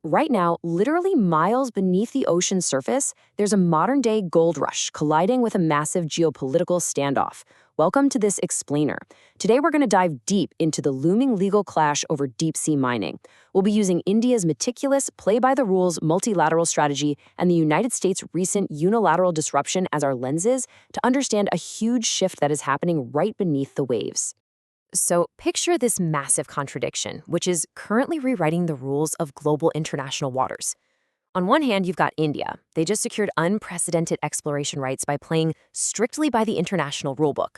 Right now, literally miles beneath the ocean's surface, there's a modern-day gold rush colliding with a massive geopolitical standoff. Welcome to this explainer. Today we're going to dive deep into the looming legal clash over deep-sea mining. We'll be using India's meticulous, play-by-the-rules multilateral strategy and the United States' recent unilateral disruption as our lenses to understand a huge shift that is happening right beneath the waves. So picture this massive contradiction, which is currently rewriting the rules of global international waters. On one hand, you've got India. They just secured unprecedented exploration rights by playing strictly by the international rulebook.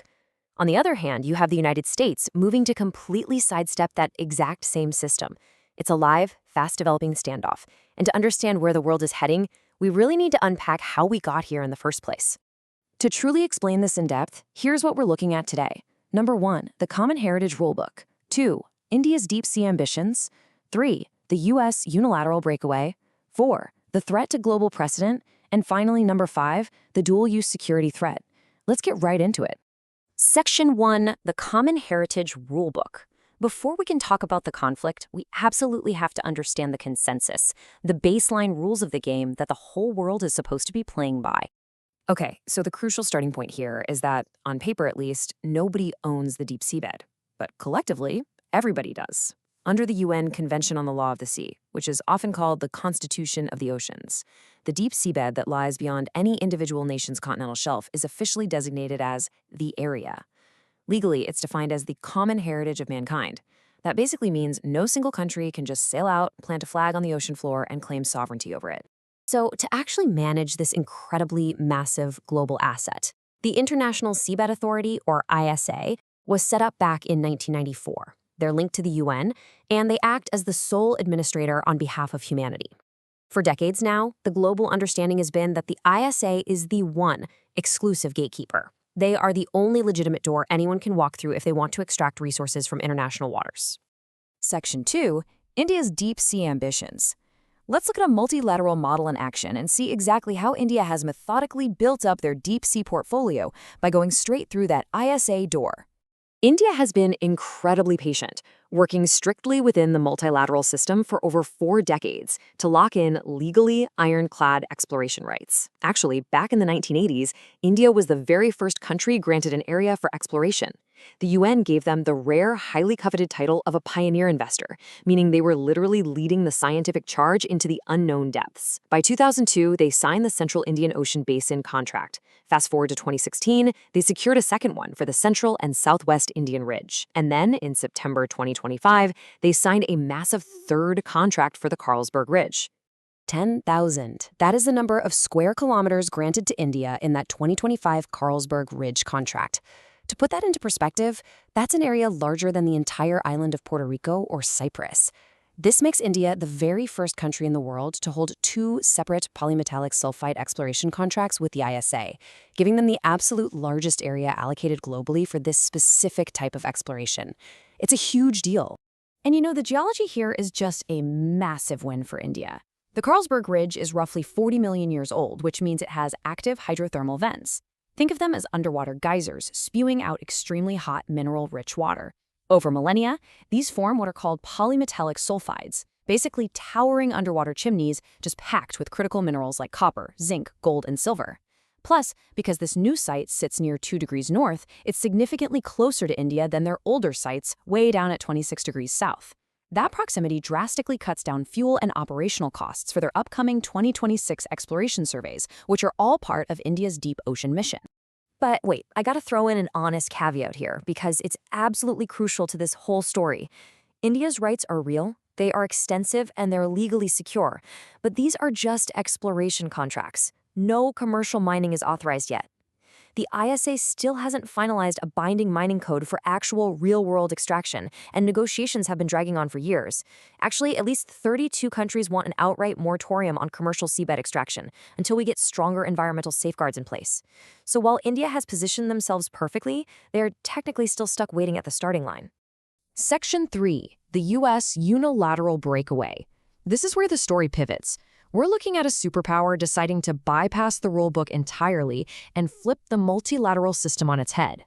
On the other hand, you have the United States moving to completely sidestep that exact same system. It's a live, fast-developing standoff. And to understand where the world is heading, we really need to unpack how we got here in the first place. To truly explain this in depth, here's what we're looking at today. Number 1, the Common Heritage Rulebook. 2, India's deep-sea ambitions. 3, the U.S. unilateral breakaway. 4, the threat to global precedent. And finally, number 5, the dual-use security threat. Let's get right into it. Section 1, the Common Heritage Rulebook. Before we can talk about the conflict, we absolutely have to understand the consensus, the baseline rules of the game that the whole world is supposed to be playing by. Okay, so the crucial starting point here is that, on paper at least, nobody owns the deep seabed. But collectively, everybody does. Under the UN Convention on the Law of the Sea, which is often called the Constitution of the Oceans, the deep seabed that lies beyond any individual nation's continental shelf is officially designated as the area. Legally, it's defined as the common heritage of mankind. That basically means no single country can just sail out, plant a flag on the ocean floor, and claim sovereignty over it. So to actually manage this incredibly massive global asset, the International Seabed Authority, or ISA, was set up back in 1994. They're linked to the UN, and they act as the sole administrator on behalf of humanity. For decades now, the global understanding has been that the ISA is the one exclusive gatekeeper. They are the only legitimate door anyone can walk through if they want to extract resources from international waters. Section 2, India's deep sea ambitions. Let's look at a multilateral model in action and see exactly how India has methodically built up their deep-sea portfolio by going straight through that ISA door. India has been incredibly patient, working strictly within the multilateral system for over 4 decades to lock in legally ironclad exploration rights. Actually, back in the 1980s, India was the very first country granted an area for exploration. The UN gave them the rare, highly coveted title of a pioneer investor, meaning they were literally leading the scientific charge into the unknown depths. By 2002, they signed the Central Indian Ocean Basin contract. Fast forward to 2016, they secured a second one for the Central and Southwest Indian Ridge. And then, in September 2025, they signed a massive third contract for the Carlsberg Ridge. 10,000. That is the number of square kilometers granted to India in that 2025 Carlsberg Ridge contract. To put that into perspective, that's an area larger than the entire island of Puerto Rico or Cyprus. This makes India the very first country in the world to hold 2 separate polymetallic sulfide exploration contracts with the ISA, giving them the absolute largest area allocated globally for this specific type of exploration. It's a huge deal. And you know, the geology here is just a massive win for India. The Carlsberg Ridge is roughly 40 million years old, which means it has active hydrothermal vents. Think of them as underwater geysers spewing out extremely hot mineral-rich water. Over millennia, these form what are called polymetallic sulfides, basically towering underwater chimneys just packed with critical minerals like copper, zinc, gold, and silver. Plus, because this new site sits near 2 degrees north, it's significantly closer to India than their older sites way down at 26 degrees south. That proximity drastically cuts down fuel and operational costs for their upcoming 2026 exploration surveys, which are all part of India's deep ocean mission. But wait, I gotta throw in an honest caveat here, because it's absolutely crucial to this whole story. India's rights are real, they are extensive, and they're legally secure. But these are just exploration contracts. No commercial mining is authorized yet. The ISA still hasn't finalized a binding mining code for actual real-world extraction, and negotiations have been dragging on for years. Actually, at least 32 countries want an outright moratorium on commercial seabed extraction until we get stronger environmental safeguards in place. So while India has positioned themselves perfectly, they're technically still stuck waiting at the starting line. Section 3, the U.S. unilateral breakaway. This is where the story pivots. We're looking at a superpower deciding to bypass the rulebook entirely and flip the multilateral system on its head.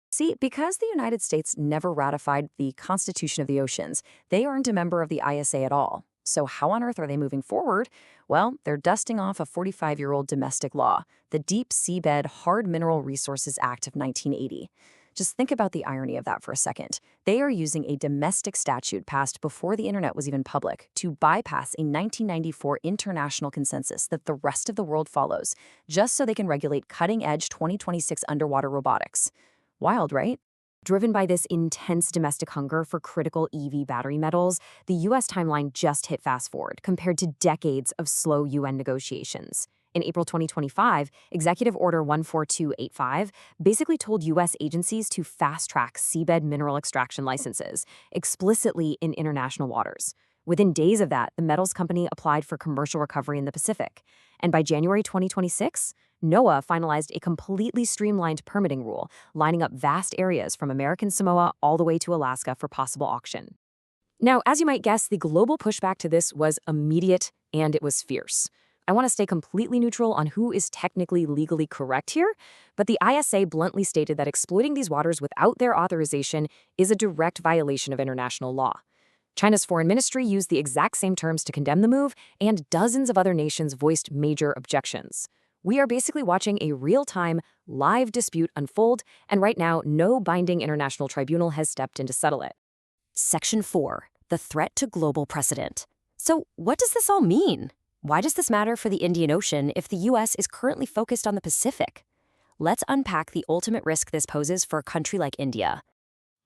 See, because the United States never ratified the Constitution of the Oceans, they aren't a member of the ISA at all. So how on earth are they moving forward? Well, they're dusting off a 45-year-old domestic law, the Deep Seabed Hard Mineral Resources Act of 1980. Just think about the irony of that for a second. They are using a domestic statute passed before the internet was even public to bypass a 1994 international consensus that the rest of the world follows, just so they can regulate cutting-edge 2026 underwater robotics. Wild, right? Driven by this intense domestic hunger for critical EV battery metals, the U.S. timeline just hit fast forward compared to decades of slow UN negotiations. In April 2025, Executive Order 14285 basically told U.S. agencies to fast-track seabed mineral extraction licenses, explicitly in international waters. Within days of that, the metals company applied for commercial recovery in the Pacific. And by January 2026, NOAA finalized a completely streamlined permitting rule, lining up vast areas from American Samoa all the way to Alaska for possible auction. Now, as you might guess, the global pushback to this was immediate and it was fierce. I want to stay completely neutral on who is technically legally correct here, but the ISA bluntly stated that exploiting these waters without their authorization is a direct violation of international law. China's foreign ministry used the exact same terms to condemn the move, and dozens of other nations voiced major objections. We are basically watching a real-time, live dispute unfold, and right now, no binding international tribunal has stepped in to settle it. Section 4. The threat to global precedent. So, what does this all mean? Why does this matter for the Indian Ocean if the U.S. is currently focused on the Pacific? Let's unpack the ultimate risk this poses for a country like India.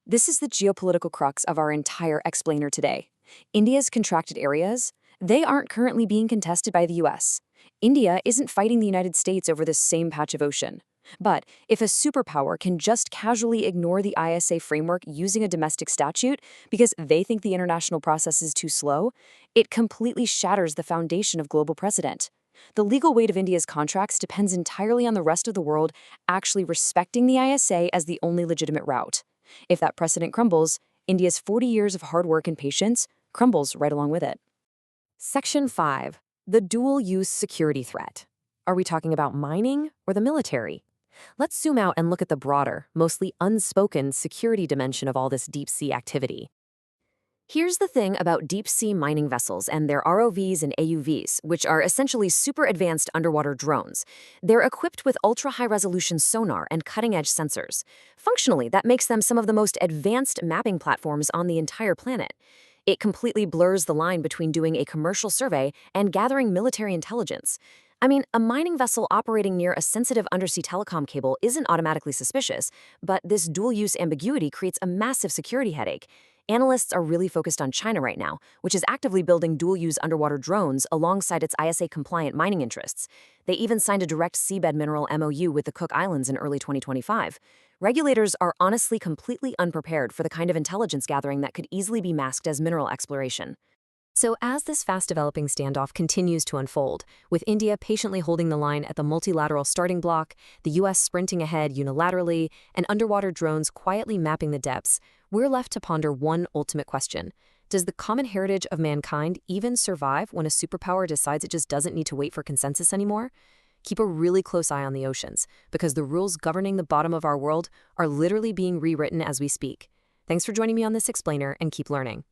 This is the geopolitical crux of our entire explainer today. India's contracted areas, they aren't currently being contested by the U.S. India isn't fighting the United States over this same patch of ocean. But if a superpower can just casually ignore the ISA framework using a domestic statute because they think the international process is too slow, it completely shatters the foundation of global precedent. The legal weight of India's contracts depends entirely on the rest of the world actually respecting the ISA as the only legitimate route. If that precedent crumbles, India's 40 years of hard work and patience crumbles right along with it. Section 5. The dual-use security threat. Are we talking about mining or the military? Let's zoom out and look at the broader, mostly unspoken security dimension of all this deep-sea activity. Here's the thing about deep-sea mining vessels and their ROVs and AUVs, which are essentially super advanced underwater drones. They're equipped with ultra-high-resolution sonar and cutting-edge sensors. Functionally, that makes them some of the most advanced mapping platforms on the entire planet. It completely blurs the line between doing a commercial survey and gathering military intelligence. I mean, a mining vessel operating near a sensitive undersea telecom cable isn't automatically suspicious, but this dual-use ambiguity creates a massive security headache. Analysts are really focused on China right now, which is actively building dual-use underwater drones alongside its ISA-compliant mining interests. They even signed a direct seabed mineral MOU with the Cook Islands in early 2025. Regulators are honestly completely unprepared for the kind of intelligence gathering that could easily be masked as mineral exploration. So as this fast-developing standoff continues to unfold, with India patiently holding the line at the multilateral starting block, the U.S. sprinting ahead unilaterally, and underwater drones quietly mapping the depths, we're left to ponder one ultimate question. Does the common heritage of mankind even survive when a superpower decides it just doesn't need to wait for consensus anymore? Keep a really close eye on the oceans, because the rules governing the bottom of our world are literally being rewritten as we speak. Thanks for joining me on this explainer, and keep learning.